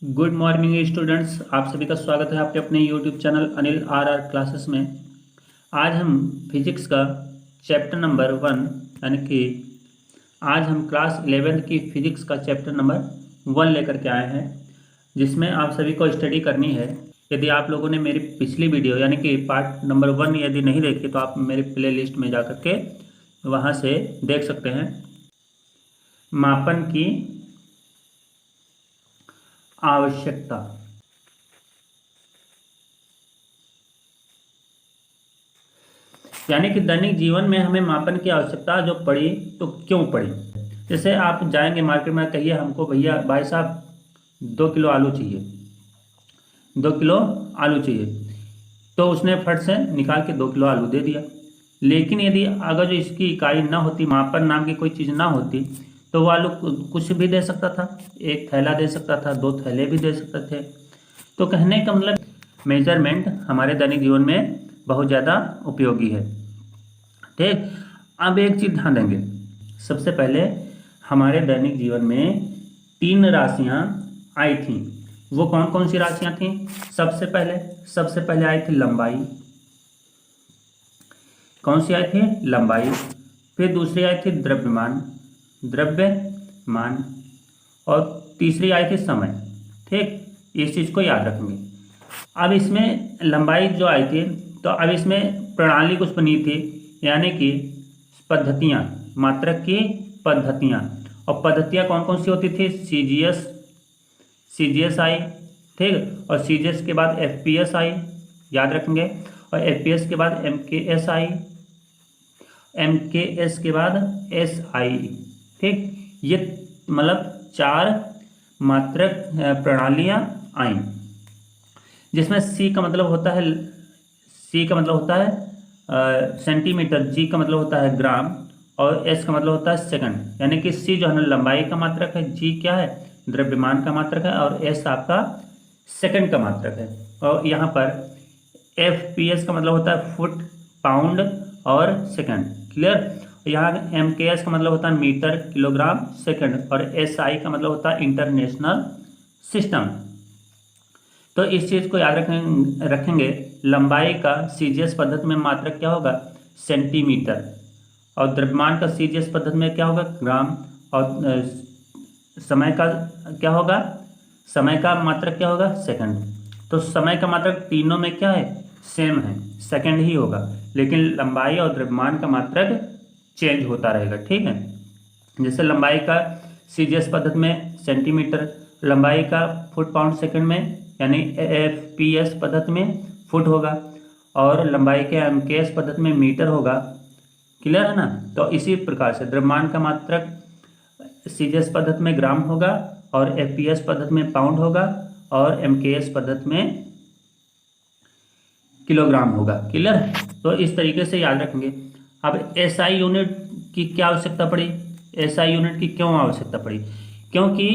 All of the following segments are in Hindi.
गुड मॉर्निंग स्टूडेंट्स, आप सभी का स्वागत है आपके अपने YouTube channel Anil R classes में। आज हम फिजिक्स का चैप्टर नंबर 1 यानी कि आज हम क्लास 11th की फिजिक्स का चैप्टर नंबर 1 लेकर के आए हैं, जिसमें आप सभी को स्टडी करनी है। यदि आप लोगों ने मेरी पिछली वीडियो यानी कि पार्ट नंबर 1 यदि नहीं देखी तो आप मेरे प्ले लिस्ट में जा कर के वहाँ से देख सकते हैं। मापन की आवश्यकता, यानी कि दैनिक जीवन में हमें मापन की आवश्यकता जो पड़ी तो क्यों पड़ी। जैसे आप जाएंगे मार्केट में, कहिए हमको भैया भाई साहब 2 किलो आलू चाहिए, 2 किलो आलू चाहिए, तो उसने फट से निकाल के 2 किलो आलू दे दिया। लेकिन यदि अगर जो इसकी इकाई ना होती, मापन नाम की कोई चीज़ ना होती, तो वो आलू कुछ भी दे सकता था, एक थैला दे सकता था, 2 थैले भी दे सकते थे। तो कहने का मतलब मेजरमेंट हमारे दैनिक जीवन में बहुत ज़्यादा उपयोगी है। ठीक, अब एक चीज़ ध्यान देंगे। सबसे पहले हमारे दैनिक जीवन में 3 राशियां आई थीं। वो कौन कौन सी राशियां थीं? सबसे पहले आई थी लंबाई। कौन सी आई थी? लंबाई। फिर दूसरी आई थी द्रव्यमान। और तीसरी आई थी समय। ठीक, इस चीज़ को याद रखेंगे। अब इसमें लंबाई जो आई थी, तो अब इसमें प्रणाली कुछ बनी थी, यानी कि पद्धतियाँ, मात्रक की पद्धतियाँ। और पद्धतियाँ कौन कौन सी होती थी? सीजीएस आई। ठीक, और सीजीएस के बाद एफपीएस आई, याद रखेंगे। और एफपीएस के बाद एमकेएस आई, एमकेएस के बाद एसआई। ठीक, ये मतलब 4 मात्रक प्रणालियाँ आई, जिसमें सी का मतलब होता है सेंटीमीटर, जी का मतलब होता है ग्राम, और एस का मतलब होता है सेकंड। यानी कि सी जो है ना लंबाई का मात्रक है, जी क्या है? द्रव्यमान का मात्रक है, और एस आपका सेकंड का मात्रक है। और यहाँ पर एफ पी एस का मतलब होता है फुट, पाउंड और सेकंड। क्लियर? यहाँ एम के एस का मतलब होता है मीटर, किलोग्राम, सेकंड, और एस आई का मतलब होता है इंटरनेशनल सिस्टम। तो इस चीज़ को याद रखेंगे। लंबाई का सीजीएस पद्धति में मात्रक क्या होगा? सेंटीमीटर। और द्रव्यमान का सीजीएस पद्धति में क्या होगा? ग्राम। और समय का क्या होगा? समय का मात्रक क्या होगा? सेकंड। तो समय का मात्रक तीनों में क्या है? सेम है, सेकंड ही होगा। लेकिन लंबाई और द्रव्यमान का मात्रक चेंज होता रहेगा। ठीक है, जैसे लंबाई का सीजीएस पद्धति में सेंटीमीटर, लंबाई का फुट पाउंड सेकंड में यानी एफपीएस पद्धति में फुट होगा, और लंबाई के एमकेएस पद्धति में मीटर होगा। क्लियर है ना? तो इसी प्रकार से द्रव्यमान का मात्रक सीजीएस पद्धति में ग्राम होगा, और एफपीएस पद्धति में पाउंड होगा, और एमकेएस पद्धति में किलोग्राम होगा। क्लियर? तो इस तरीके से याद रखेंगे। अब एसआई यूनिट की क्या आवश्यकता पड़ी? एसआई यूनिट की क्यों आवश्यकता पड़ी? क्योंकि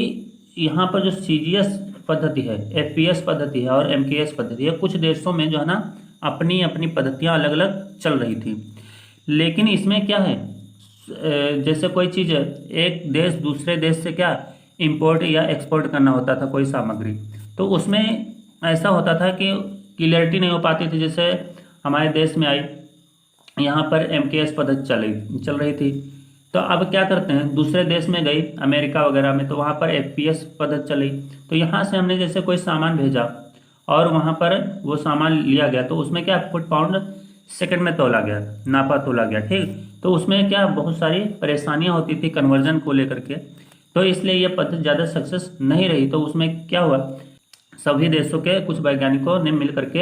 यहाँ पर जो सीजीएस पद्धति है, एफपीएस पद्धति है, और एमकेएस पद्धति है, कुछ देशों में जो है ना अपनी अपनी पद्धतियाँ अलग अलग चल रही थी। लेकिन इसमें क्या है, जैसे कोई चीज़ एक देश दूसरे देश से क्या इंपोर्ट या एक्सपोर्ट करना होता था कोई सामग्री, तो उसमें ऐसा होता था कि क्लियरिटी नहीं हो पाती थी। जैसे हमारे देश में आई, यहाँ पर एमकेएस पद्धति चल रही थी, तो अब क्या करते हैं, दूसरे देश में गई अमेरिका वगैरह में, तो वहाँ पर एफपीएस पद्धति चली। तो यहाँ से हमने जैसे कोई सामान भेजा और वहाँ पर वो सामान लिया गया, तो उसमें क्या फुट पाउंड सेकंड में तोला गया, नापा तोला गया। ठीक, तो उसमें क्या बहुत सारी परेशानियाँ होती थी कन्वर्जन को लेकर के, तो इसलिए ये पद्धति ज़्यादा सक्सेस नहीं रही। तो उसमें क्या हुआ, सभी देशों के कुछ वैज्ञानिकों ने मिल करके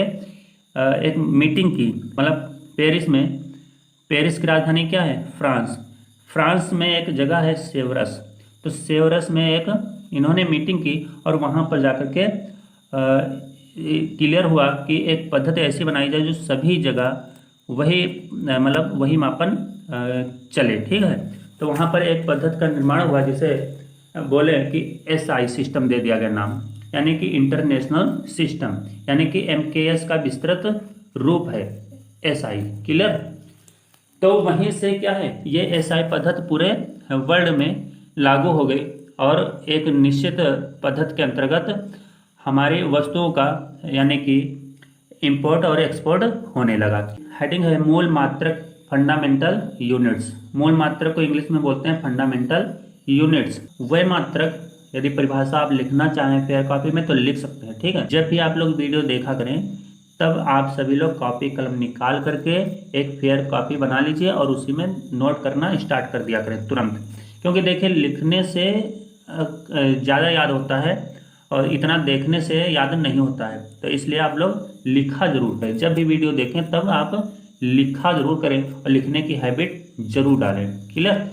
एक मीटिंग की, मतलब पेरिस में। पेरिस की राजधानी क्या है? फ्रांस। फ्रांस में एक जगह है सेवरस, तो सेवरस में एक इन्होंने मीटिंग की, और वहाँ पर जाकर के क्लियर हुआ कि एक पद्धति ऐसी बनाई जाए जो सभी जगह वही मतलब वही मापन चले। ठीक है, तो वहाँ पर एक पद्धति का निर्माण हुआ, जिसे बोले कि एसआई सिस्टम दे दिया गया नाम, यानी कि इंटरनेशनल सिस्टम, यानी कि एमकेएस का विस्तृत रूप है एसआई। क्लियर? तो वहीं से क्या है, ये एसआई पद्धति पूरे वर्ल्ड में लागू हो गई, और एक निश्चित पद्धति के अंतर्गत हमारी वस्तुओं का यानी कि इंपोर्ट और एक्सपोर्ट होने लगा। हेडिंग है मूल मात्रक फंडामेंटल यूनिट्स। मूल मात्रक को इंग्लिश में बोलते हैं फंडामेंटल यूनिट्स। वह मात्रक यदि परिभाषा आप लिखना चाहें फेयर कॉपी में तो लिख सकते हैं, ठीक है। जब भी आप लोग वीडियो देखा करें तब आप सभी लोग कॉपी कलम निकाल करके एक फेयर कॉपी बना लीजिए और उसी में नोट करना स्टार्ट कर दिया करें तुरंत, क्योंकि देखिए लिखने से ज़्यादा याद होता है और इतना देखने से याद नहीं होता है। तो इसलिए आप लोग लिखा जरूर करें, जब भी वीडियो देखें तब आप लिखा जरूर करें और लिखने की हैबिट जरूर डालें। क्लियर।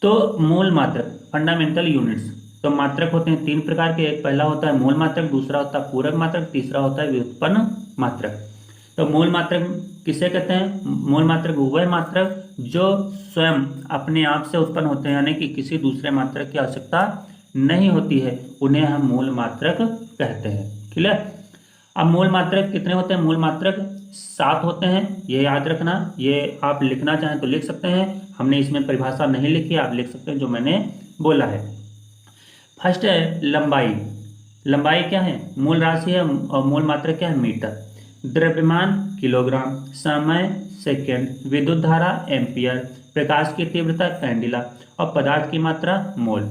तो मूल मात्रक फंडामेंटल यूनिट्स, तो मात्रक होते हैं 3 प्रकार के। एक पहला होता है मूल मात्रक, दूसरा होता है पूरक मात्रक, तीसरा होता है व्युत्पन्न मात्रक। तो मूल मात्रक किसे कहते हैं? मूल मात्रक वह मात्रक जो स्वयं अपने आप से उत्पन्न होते हैं, यानी कि किसी दूसरे मात्रक की आवश्यकता नहीं होती है, उन्हें हम मूल मात्रक कहते हैं। क्लियर। अब मूल मात्रक कितने होते हैं? मूल मात्रक 7 होते हैं, ये याद रखना। ये आप लिखना चाहें तो लिख सकते हैं, हमने इसमें परिभाषा नहीं लिखी, आप लिख सकते हैं जो मैंने बोला है। फर्स्ट है लंबाई। लंबाई क्या है? मूल राशि है और मूल मात्रक क्या है? मीटर। द्रव्यमान किलोग्राम, समय सेकेंड, विद्युत धारा एम्पियर, प्रकाश की तीव्रता कैंडिला और पदार्थ की मात्रा मोल।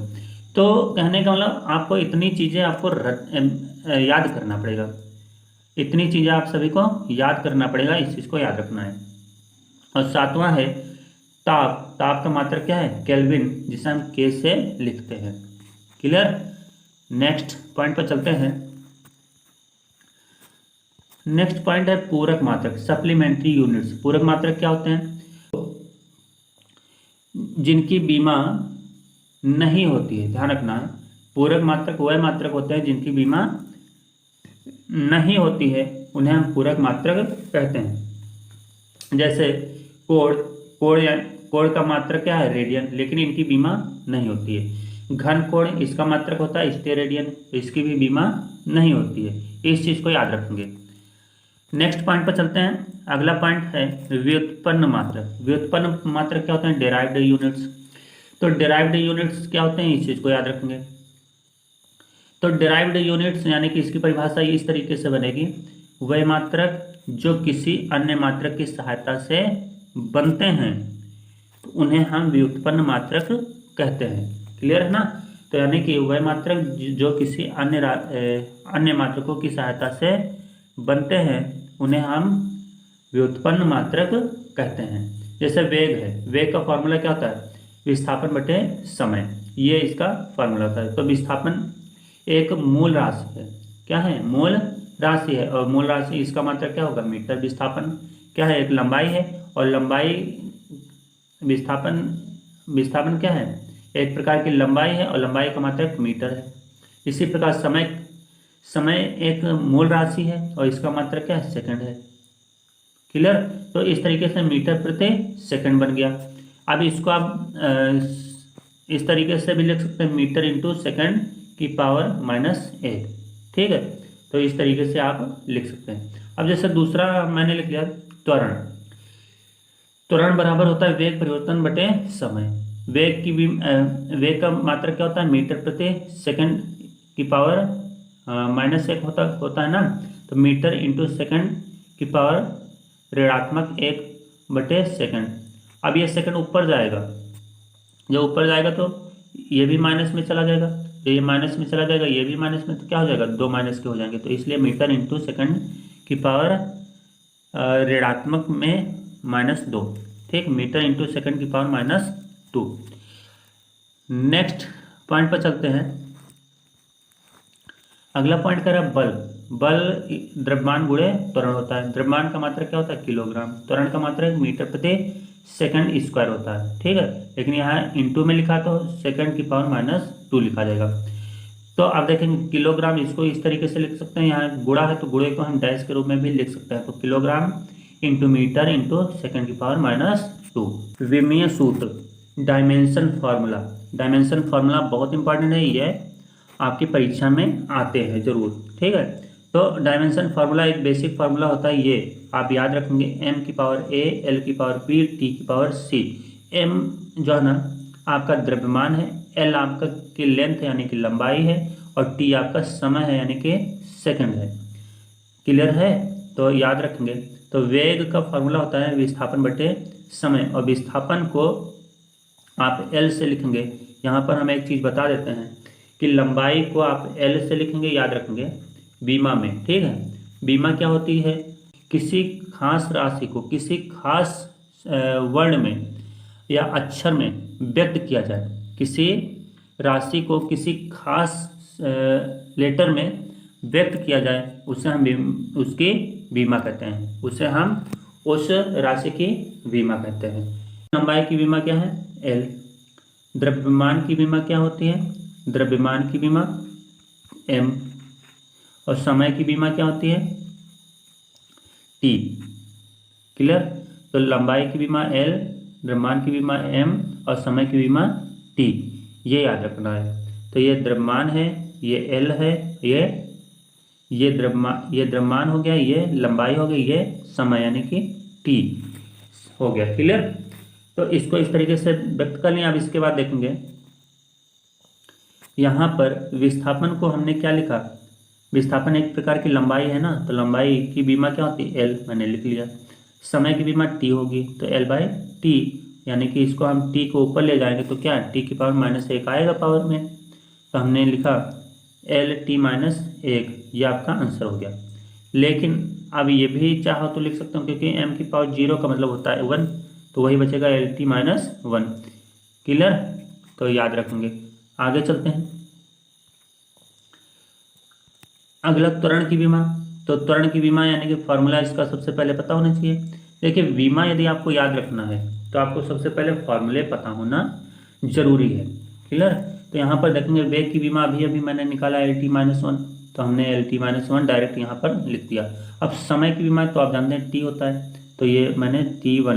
तो कहने का मतलब आपको इतनी चीजें आपको याद करना पड़ेगा, इतनी चीजें आप सभी को याद करना पड़ेगा, इस चीज को याद रखना है। और 7वां है ताप। ताप का मात्रक क्या है? केल्विन, जिसे हम के से लिखते हैं। क्लियर। नेक्स्ट पॉइंट पर चलते हैं। नेक्स्ट पॉइंट है पूरक मात्रक, सप्लीमेंट्री यूनिट्स। पूरक मात्रक क्या होते हैं? जिनकी बीमा नहीं होती है, ध्यान रखना। पूरक मात्रक वह मात्रक होते हैं जिनकी बीमा नहीं होती है, उन्हें हम पूरक मात्रक कहते हैं। जैसे कोण, कोण का मात्रक क्या है? रेडियन, लेकिन इनकी बीमा नहीं होती है। घन कोण, इसका मात्रक होता है स्टेरेडियन, इसकी भी बीमा नहीं होती है। इस चीज को याद रखेंगे। नेक्स्ट पॉइंट पर चलते हैं। अगला पॉइंट है व्युत्पन्न मात्रक। व्युत्पन्न मात्रक क्या होते हैं? Derived units. तो डेराइव्ड यूनिट्स क्या होते हैं? इस चीज को याद रखेंगे। तो डेराइव्ड यूनिट्स यानी कि इसकी परिभाषा इस तरीके से बनेगी, वह मात्रक जो किसी अन्य मात्रक की सहायता से बनते हैं, तो उन्हें हम व्युत्पन्न मात्रक कहते हैं। क्लियर है ना। तो यानी कि वह मात्रक जो किसी अन्य मात्रकों की सहायता से बनते हैं, उन्हें हम व्युत्पन्न मात्रक कहते हैं। जैसे वेग है, वेग का फॉर्मूला क्या होता है? विस्थापन बटे समय, ये इसका फॉर्मूला होता है। तो विस्थापन एक मूल राशि है। क्या है? मूल राशि है, और मूल राशि इसका मात्रक क्या होगा? मीटर। विस्थापन क्या है? एक लंबाई है, और लंबाई विस्थापन क्या है? एक प्रकार की लंबाई है, और लंबाई का मात्रक मीटर है। इसी प्रकार समय एक मूल राशि है, और इसका मात्रक क्या है? सेकंड है। क्लियर। तो इस तरीके से मीटर प्रति सेकंड बन गया। अब इसको आप इस तरीके से भी लिख सकते हैं, मीटर इंटू सेकंड की पावर -1। ठीक है। तो इस तरीके से आप लिख सकते हैं। अब जैसे दूसरा मैंने लिख लिया त्वरण। त्वरण बराबर होता है वेग परिवर्तन बटे समय। वेग का मात्रक क्या होता है? मीटर प्रति सेकंड की पावर -1 होता है ना। तो मीटर इंटू सेकंड की पावर ऋणात्मक 1 बटे सेकंड। अब ये सेकंड ऊपर जाएगा, जब ऊपर जाएगा तो ये भी माइनस में चला जाएगा, तो ये माइनस में चला जाएगा, ये भी माइनस में, तो क्या हो जाएगा? 2 माइनस के हो जाएंगे। तो इसलिए मीटर इंटू सेकंड की पावर ऋणात्मक में -2। ठीक, मीटर इंटू सेकंड की पावर -2। नेक्स्ट पॉइंट पर चलते हैं। अगला पॉइंट कह रहा है बल। बल द्रव्यमान गुणे त्वरण होता है। द्रव्यमान का मात्रक क्या होता है? किलोग्राम। त्वरण का मात्रक मीटर प्रति सेकंड स्क्वायर होता है। ठीक है, लेकिन यहाँ इंटू में लिखा तो सेकंड की पावर -2 लिखा जाएगा। तो अब देखेंगे किलोग्राम, इसको इस तरीके से लिख सकते हैं। यहाँ गुणा है तो गुणे को हम डैश के रूप में भी लिख सकते हैं। तो kilogram into metre into second की पावर -2। विमीय सूत्र, डायमेंशन फार्मूला। डायमेंशन फार्मूला बहुत इंपॉर्टेंट है, ये आपकी परीक्षा में आते हैं जरूर। ठीक है, तो डायमेंशन फार्मूला एक बेसिक फार्मूला होता है, ये आप याद रखेंगे। m की पावर a, l की पावर b, t की पावर c। m जो है ना आपका द्रव्यमान है, l आपका की लेंथ यानी कि लंबाई है, और t आपका समय है यानी कि सेकंड है। क्लियर है? तो याद रखेंगे। तो वेग का फॉर्मूला होता है विस्थापन बटे समय, और विस्थापन को आप एल से लिखेंगे। यहाँ पर हम एक चीज़ बता देते हैं कि लंबाई को आप एल से लिखेंगे, याद रखेंगे बीमा में। ठीक है, बीमा क्या होती है? किसी खास राशि को किसी खास वर्ण में या अक्षर में व्यक्त किया जाए, किसी राशि को किसी खास लेटर में व्यक्त किया जाए, उसे हम उसकी बीमा कहते हैं, उसे हम उस राशि की बीमा कहते हैं। लंबाई की बीमा क्या है? एल। द्रव्यमान की बीमा क्या होती है? द्रव्यमान की बीमा एम। और समय की बीमा क्या होती है? टी। क्लियर? तो लंबाई की बीमा एल, द्रव्यमान की बीमा एम और समय की बीमा टी, ये याद रखना है। तो ये द्रव्यमान है, ये एल है, ये द्रव्यमान हो गया, ये लंबाई हो गई, ये समय यानी कि टी हो गया। क्लियर? तो इसको इस तरीके से व्यक्त कर लें। अब इसके बाद देखेंगे यहाँ पर विस्थापन को हमने क्या लिखा? विस्थापन एक प्रकार की लंबाई है ना, तो लंबाई की बीमा क्या होती है? एल, मैंने लिख लिया। समय की बीमा टी होगी, तो एल बाई टी, यानी कि इसको हम टी को ऊपर ले जाएंगे तो क्या टी की पावर -1 आएगा पावर में, तो हमने लिखा एल टी -1, ये आपका आंसर हो गया। लेकिन अब ये भी चाहो तो लिख सकता हूँ, क्योंकि एम की पावर 0 का मतलब होता है 1, तो वही बचेगा एल टी -1। क्लियर? तो याद रखेंगे। आगे चलते हैं। अगला त्वरण की बीमा। तो त्वरण की बीमा यानी कि फॉर्मूला इसका सबसे पहले पता होना चाहिए। देखिए, बीमा यदि आपको याद रखना है तो आपको सबसे पहले फॉर्मूले पता होना जरूरी है। क्लियर? तो यहाँ पर देखेंगे वेग की बीमा अभी अभी मैंने निकाला एल टी -1, तो हमने एल टी -1 डायरेक्ट यहाँ पर लिख दिया। अब समय की बीमा तो आप जानते हैं टी होता है, तो ये मैंने T1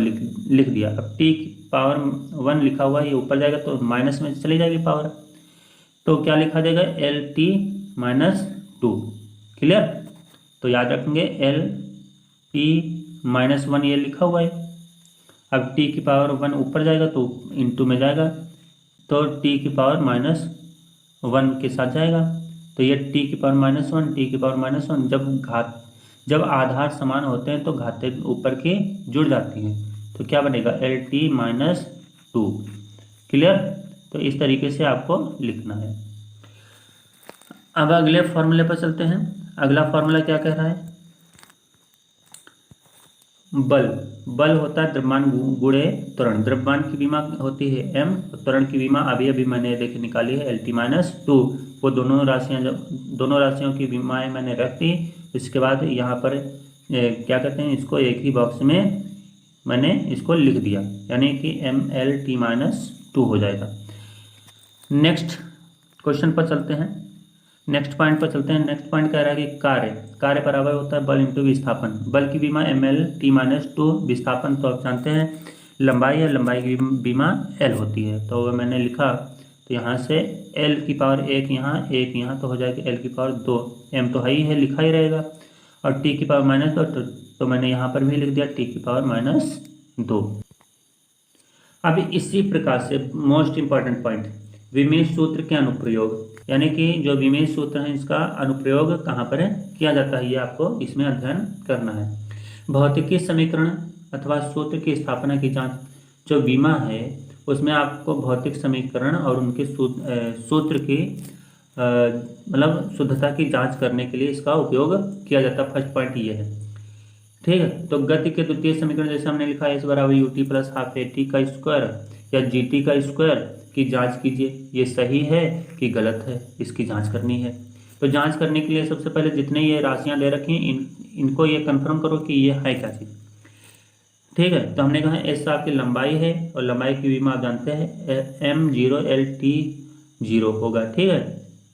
लिख दिया। अब टी की पावर 1 लिखा हुआ है, ये ऊपर जाएगा तो माइनस में चली जाएगी पावर, तो क्या लिखा जाएगा? L T -2। क्लियर? तो याद रखेंगे एल टी -1 ये लिखा हुआ है। अब टी की पावर 1 ऊपर जाएगा तो इंटू में जाएगा, तो टी की पावर -1 के साथ जाएगा, तो ये टी की पावर -1, टी की पावर -1, जब आधार समान होते हैं तो घातें ऊपर की जुड़ जाती हैं, तो क्या बनेगा? L T -2। क्लियर? तो इस तरीके से आपको लिखना है। अब अगले फॉर्मूले पर चलते हैं। अगला फॉर्मूला क्या कह रहा है? बल होता है द्रव्यमान गुणे त्वरण। द्रव्यमान की बीमा होती है एम, त्वरण की बीमा अभी अभी मैंने देख निकाली है एल टी -2। वो दोनों राशियों की बीमाएं मैंने रख दी। इसके बाद यहाँ पर क्या कहते हैं, इसको एक ही बॉक्स में मैंने इसको लिख दिया, यानी कि एम एल टी -2 हो जाएगा। नेक्स्ट क्वेश्चन पर चलते हैं, नेक्स्ट पॉइंट पर चलते हैं। नेक्स्ट पॉइंट कह रहा है कि कार्य बराबर होता है बल इंटू विस्थापन। बल की बीमा एम एल टी -2, विस्थापन तो आप जानते हैं लंबाई है, लंबाई की बीमा एल होती है, तो वह मैंने लिखा। तो यहाँ से एल की पावर 1 यहाँ, 1 यहाँ, तो हो जाएगा एल की पावर 2। एम तो है ही है, लिखा ही रहेगा, और टी की पावर -2, तो मैंने यहाँ पर भी लिख दिया टी की पावर -2। अब इसी प्रकार से मोस्ट इंपॉर्टेंट पॉइंट, विमीय सूत्र के अनुप्रयोग, यानी कि जो विमीय सूत्र है इसका अनुप्रयोग कहाँ पर है किया जाता है, ये आपको इसमें अध्ययन करना है। भौतिकी समीकरण अथवा सूत्र की स्थापना की जांच, जो बीमा है उसमें आपको भौतिक समीकरण और उनके सूत्र की मतलब शुद्धता की जांच करने के लिए इसका उपयोग किया जाता है। फर्स्ट पॉइंट ये है। ठीक है, तो गति के द्वितीय समीकरण जैसे हमने लिखा है, s बराबर ut plus half A T का स्क्वायर या जी टी का स्क्वायर की जांच कीजिए, ये सही है कि गलत है, इसकी जांच करनी है। तो जांच करने के लिए सबसे पहले जितने ये राशियां दे रखी हैं इनको ये कंफर्म करो कि ये है क्या चीज़। ठीक है, तो हमने कहा एस आपकी लंबाई है, और लंबाई की बीमा आप जानते हैं m0 l t 0 होगा। ठीक है,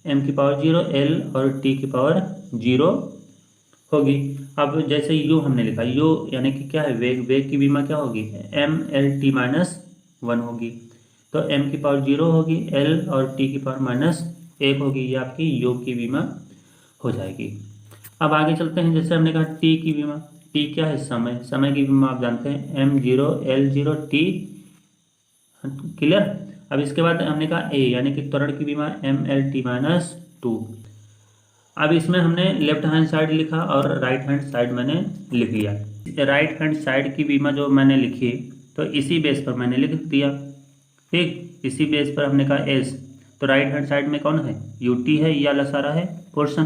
m की पावर 0, l और t की पावर 0 होगी। अब जैसे u हमने लिखा, u यानी कि क्या है वेग की बीमा क्या होगी? m l t -1 होगी, तो m की पावर 0 होगी, l और t की पावर -1 होगी, ये आपकी योग की बीमा हो जाएगी। अब आगे चलते हैं, जैसे हमने कहा t की बीमा, t क्या है? समय की बीमा आप जानते हैं m0 l0 t। क्लियर? अब इसके बाद हमने कहा a यानी कि त्वरण की बीमा m l t -2। अब इसमें हमने लेफ्ट हैंड साइड लिखा और राइट हैंड साइड मैंने लिख लिया। राइट हैंड साइड की बीमा जो मैंने लिखी तो इसी बेस पर मैंने लिख दिया। ठीक, इसी बेस पर हमने कहा एस, तो राइट हैंड साइड में कौन है, यूटी है या लसारा है पोर्शन।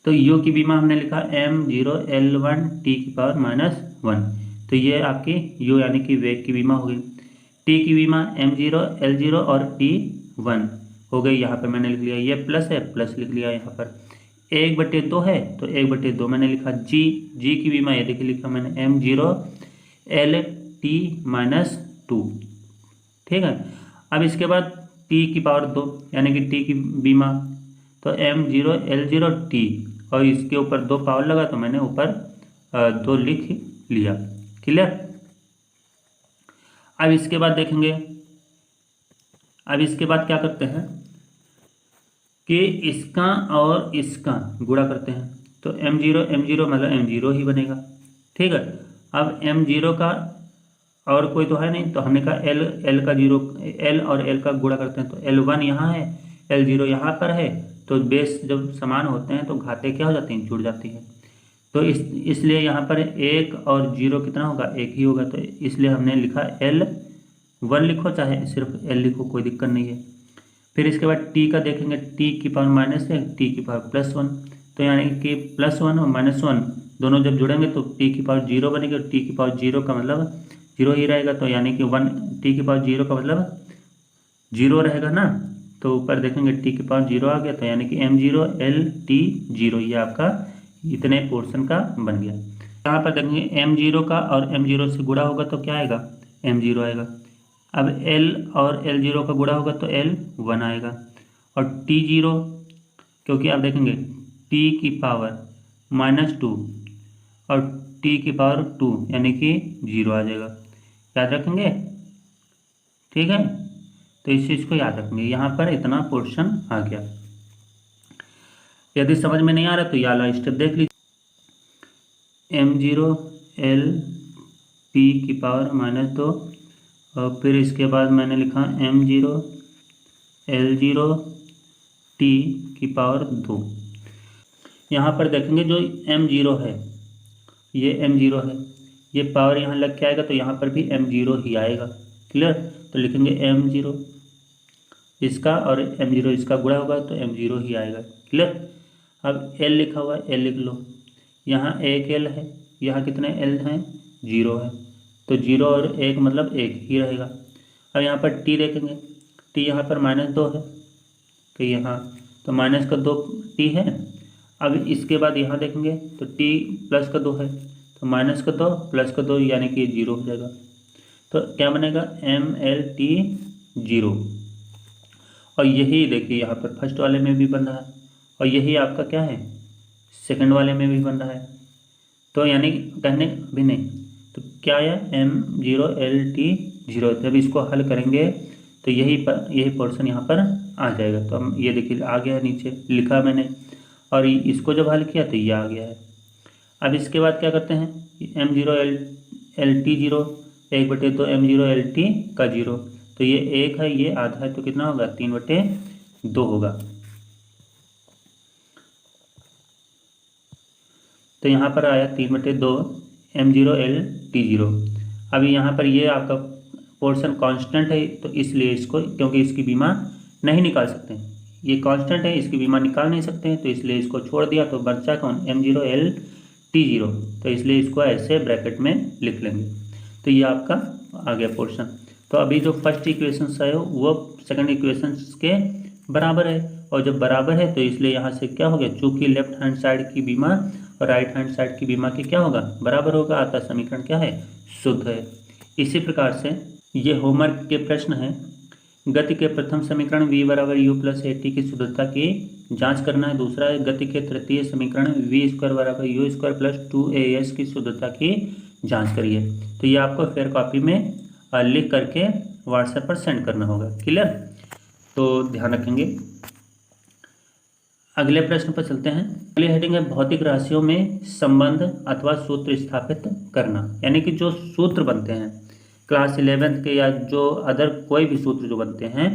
तो यू की बीमा हमने लिखा m0l1 t की पावर -1, तो ये आपकी यू यानी कि वेग की बीमा हो गई। टी की बीमा m0l0 और t1 हो गई, यहाँ पर मैंने लिख लिया, ये प्लस है प्लस लिख लिया यहाँ पर। 1/2 है तो 1/2 मैंने लिखा। जी की बीमा ये देखिए लिखा मैंने m0l(t-2), ठीक है। अब इसके बाद t की पावर 2 यानी कि t की बीमा तो m0l0t, और इसके ऊपर 2 पावर लगा तो मैंने ऊपर 2 लिख लिया। क्लियर। अब इसके बाद देखेंगे, अब इसके बाद क्या करते हैं कि इसका और इसका गुणा करते हैं, तो m0 मतलब m0 ही बनेगा। ठीक है। अब m0 का और कोई तो है नहीं, तो हमने कहा l का 0, l और l का गुणा करते हैं, तो l1 यहाँ है, l0 यहाँ पर है, तो बेस जब समान होते हैं तो घाते क्या हो जाती हैं, जुड़ जाती हैं। तो इसलिए यहाँ पर 1 और 0 कितना होगा, 1 ही होगा, तो इसलिए हमने लिखा l1 लिखो चाहे सिर्फ l लिखो, कोई दिक्कत नहीं है। फिर इसके बाद t का देखेंगे, t की पावर -1 t की पावर +1, तो यानी कि +1 और -1 दोनों जब जुड़ेंगे तो t की पावर 0 बनेगी, और t की पावर 0 का मतलब 0 ही रहेगा, तो यानी कि 1 t की पावर 0 का मतलब 0 रहेगा ना। तो ऊपर देखेंगे t की पावर 0 आ गया, तो यानी कि m0l(t0), ये आपका इतने पोर्शन का बन गया। यहाँ पर देखेंगे m0 का और m0 से गुणा होगा तो क्या आएगा, m0 आएगा। अब l और l0 का गुणा होगा तो l1 आएगा, और t0 क्योंकि आप देखेंगे t की पावर -2 और t की पावर 2 यानी कि 0 आ जाएगा, याद रखेंगे। ठीक है, तो इस चीज़ को याद रखेंगे। यहाँ पर इतना पोर्शन आ गया। यदि समझ में नहीं आ रहा तो ये वाला स्टेप देख लीजिए, m0l(t की पावर -2), और फिर इसके बाद मैंने लिखा m0l0t की पावर 2। यहाँ पर देखेंगे जो m0 है, ये m0 है, ये पावर यहाँ लग के आएगा तो यहाँ पर भी m0 ही आएगा। क्लियर। तो लिखेंगे m0 इसका और m0 इसका गुणा होगा तो m0 ही आएगा। क्लियर। अब l लिखा हुआ है, l लिख लो। यहाँ 1 l है, यहाँ कितने l हैं, 0 है, तो 0 और 1 मतलब 1 ही रहेगा। अब यहाँ पर t देखेंगे, t यहाँ पर -2 है कि यहाँ, तो माइनस का 2t है। अब इसके बाद यहाँ देखेंगे तो t +2 है, तो -2 +2 यानी कि 0 हो जाएगा। तो क्या बनेगा, mlt0। और यही देखिए यहाँ पर फर्स्ट वाले में भी बन रहा है, और यही आपका क्या है, सेकंड वाले में भी बन रहा है। तो यानी कहने भी नहीं, तो क्या आया, m0l(t0)। जब इसको हल करेंगे तो यही पोर्शन यहाँ पर आ जाएगा। तो हम ये देखिए आ गया है, नीचे लिखा मैंने, और इसको जब हल किया तो ये आ गया है। अब इसके बाद क्या करते हैं, m0l(t0) 1/2 m0l(t) का 0, तो ये 1 है, ये आधा है, तो कितना होगा, 3/2 होगा। तो यहाँ पर आया 3/2 m0l(t0). अभी यहाँ पर ये आपका पोर्शन कांस्टेंट है, तो इसलिए इसको, क्योंकि इसकी बीमा नहीं निकाल सकते, ये कांस्टेंट है, इसकी बीमा निकाल नहीं सकते, तो इसलिए इसको छोड़ दिया, तो बचा कौन, m0l(t0), तो इसलिए इसको ऐसे ब्रैकेट में लिख लेंगे। तो ये आपका आ गया पोर्शन। तो अभी जो फर्स्ट इक्वेशन है वो सेकंड इक्वेशन के बराबर है, और जब बराबर है तो इसलिए यहाँ से क्या हो गया, चूंकि लेफ्ट हैंड साइड की बीमा और राइट हैंड साइड की बीमा के क्या होगा, बराबर होगा, अतः समीकरण क्या है, शुद्ध है। इसी प्रकार से ये होमवर्क के प्रश्न है। गति के प्रथम समीकरण v = u + at की शुद्धता की जांच करना है। दूसरा है गति के तृतीय समीकरण v² = u² + 2as की शुद्धता की जांच करिए। तो ये आपको फेयर कॉपी में लिख करके व्हाट्सएप पर सेंड करना होगा। क्लियर। तो ध्यान रखेंगे। अगले प्रश्न पर चलते हैं। अगली हेडिंग है भौतिक राशियों में संबंध अथवा सूत्र स्थापित करना, यानी कि जो सूत्र बनते हैं क्लास 11th के या जो अदर कोई भी सूत्र जो बनते हैं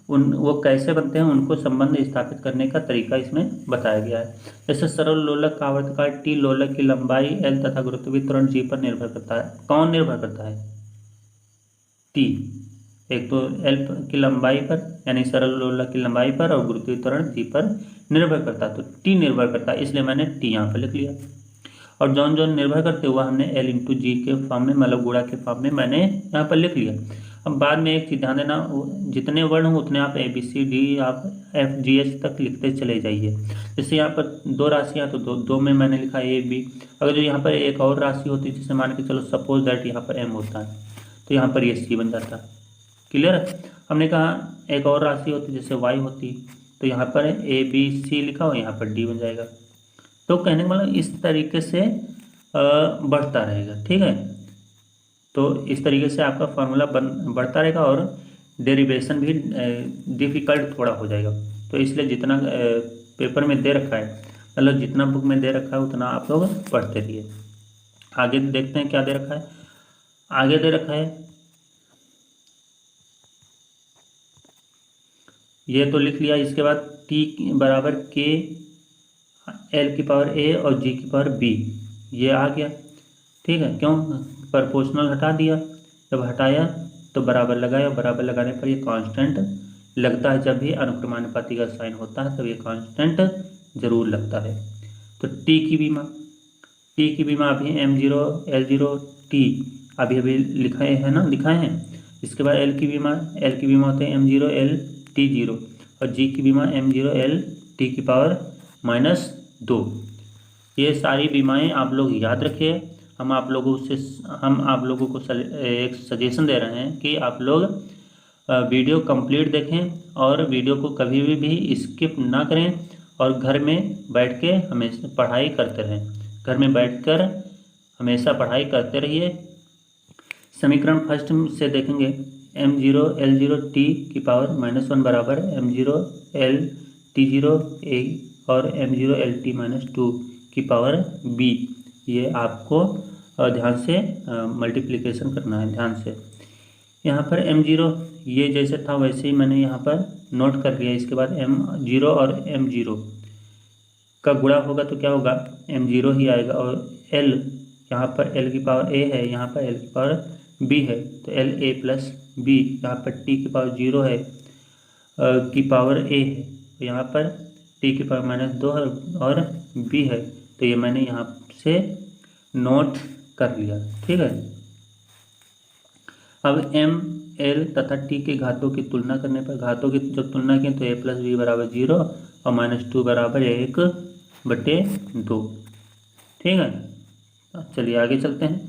वो कैसे बनते हैं उनको संबंध स्थापित करने का तरीका इसमें बताया गया है। जैसे सरल लोलक का आवर्तकाल टी, लोलक की लंबाई एल तथा गुरुत्वीय त्वरण जी पर निर्भर करता है। कौन निर्भर करता है? टी। एक तो एल की लंबाई पर यानी सरल लोलक की लंबाई पर और गुरुत्वीय त्वरण जी पर निर्भर करता है, तो टी निर्भर करता है, इसलिए मैंने टी यहाँ पर लिख लिया। और जौन जौन निर्भर करते हुआ हमने एल इंटू जी के फॉर्म में, मतलब गुणा के फॉर्म में मैंने यहाँ पर लिख लिया। अब बाद में एक चीज ध्यान देना, जितने वर्ण हो उतने आप ए बी सी डी आप एफ जी एच तक लिखते चले जाइए। जैसे यहाँ पर दो राशियाँ तो दो में मैंने लिखा ए बी। अगर जो यहाँ पर एक और राशि होती है, जैसे मान के चलो सपोज दैट यहाँ पर एम होता है, तो यहाँ पर ये सी बन जाता है। क्लियर है? हमने कहा एक और राशि होती जैसे वाई होती, तो यहाँ पर ए बी सी लिखा हो, यहाँ पर डी बन जाएगा। तो कहने का मतलब इस तरीके से बढ़ता रहेगा। ठीक है, तो इस तरीके से आपका फॉर्मूला बढ़ता रहेगा और डेरिवेशन भी डिफिकल्ट थोड़ा हो जाएगा। तो इसलिए जितना पेपर में दे रखा है, मतलब जितना बुक में दे रखा है उतना आप लोग पढ़ते रहिए। आगे देखते हैं क्या दे रखा है। आगे दे रखा है, ये तो लिख लिया। इसके बाद टी बराबर के एल की पावर ए और जी की पावर बी, ये आ गया। ठीक है, क्यों? प्रोपोर्शनल हटा दिया, जब हटाया तो बराबर लगाया, बराबर लगाने पर ये कांस्टेंट लगता है। जब भी अनुक्रमानुपाती का साइन होता है तब ये कांस्टेंट जरूर लगता है। तो टी की बीमा अभी m0 l0 t अभी लिखाए है ना, दिखाए हैं। इसके बाद एल की बीमा होते हैं m0 l t0 और जी की बीमा m0 l t की पावर -2। ये सारी बीमाएं आप लोग याद रखिए। हम आप लोगों को एक सजेशन दे रहे हैं कि आप लोग वीडियो कंप्लीट देखें और वीडियो को कभी भी स्किप ना करें और घर में बैठ के हमेशा पढ़ाई करते रहें। घर में बैठकर हमेशा पढ़ाई करते रहिए। समीकरण फर्स्ट से देखेंगे, m0 l0 t की पावर -1 बराबर m0 l t0 a और m0 l t -2 की पावर b। ये आपको ध्यान से मल्टीप्लिकेशन करना है, ध्यान से। यहाँ पर m0 ये जैसे था वैसे ही मैंने यहाँ पर नोट कर लिया। इसके बाद m0 और m0 का गुणा होगा तो क्या होगा? m0 ही आएगा। और l, यहाँ पर l की पावर a है, यहाँ पर l की पावर b है, तो l a प्लस b। यहाँ पर t की पावर 0 है की पावर a है, तो यहाँ पर t की पावर -2 है और b है, तो ये मैंने यहाँ से नोट कर लिया। ठीक है, अब m l तथा t के घातों की तुलना करने पर, घातों की जब तुलना की तो a प्लस बी बराबर 0 और -2 बराबर 1/2। ठीक है, चलिए आगे चलते हैं।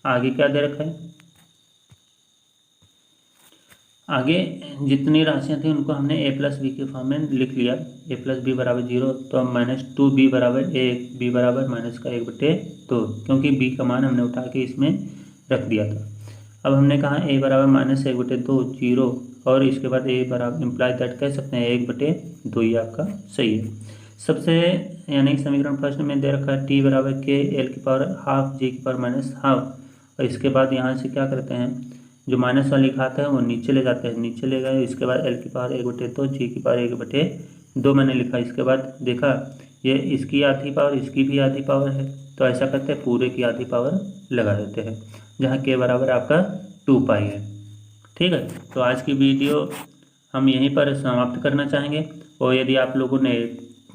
आगे क्या दे रखा है? आगे जितनी राशियाँ थी उनको हमने a प्लस बी के फॉर्म में लिख लिया। a प्लस बी बराबर 0, तो अब -2b बराबर 1, b बराबर -1/2, क्योंकि b का मान हमने उठा के इसमें रख दिया था। अब हमने कहा a बराबर -1/2 0, और इसके बाद a बराबर इम्प्लाई दैट कह सकते हैं 1/2, ये आपका सही है। सबसे यानी समीकरण फर्स्ट में दे रखा है t बराबर k l की पावर ½ g की पावर -½ और इसके बाद यहाँ से क्या करते हैं, जो माइनस वाली घात है वो नीचे ले जाते हैं, नीचे ले गए। इसके बाद l की पावर 1/2, g की पावर 1/2 मैंने लिखा। इसके बाद देखा ये इसकी आधी पावर, इसकी भी आधी पावर है, तो ऐसा करते हैं पूरे की आधी पावर लगा देते हैं, जहाँ k बराबर आपका 2π है। ठीक है, तो आज की वीडियो हम यहीं पर समाप्त करना चाहेंगे। और यदि आप लोगों ने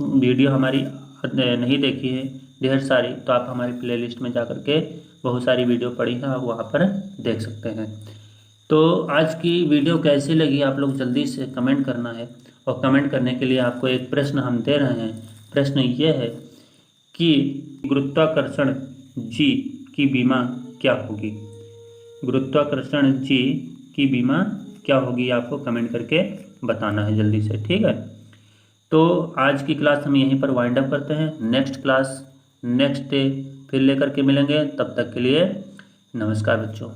वीडियो हमारी नहीं देखी है ढेर सारी, तो आप हमारी प्लेलिस्ट में जा कर के बहुत सारी वीडियो पड़ी हैं, आप वहाँ पर देख सकते हैं। तो आज की वीडियो कैसी लगी आप लोग जल्दी से कमेंट करना है। और कमेंट करने के लिए आपको एक प्रश्न हम दे रहे हैं। प्रश्न ये है कि गुरुत्वाकर्षण जी की बीमा क्या होगी? गुरुत्वाकर्षण जी की बीमा क्या होगी, आपको कमेंट करके बताना है जल्दी से। ठीक है, तो आज की क्लास हम यहीं पर वाइंड अप करते हैं। नेक्स्ट क्लास नेक्स्ट डे फिर लेकर के मिलेंगे। तब तक के लिए नमस्कार बच्चों।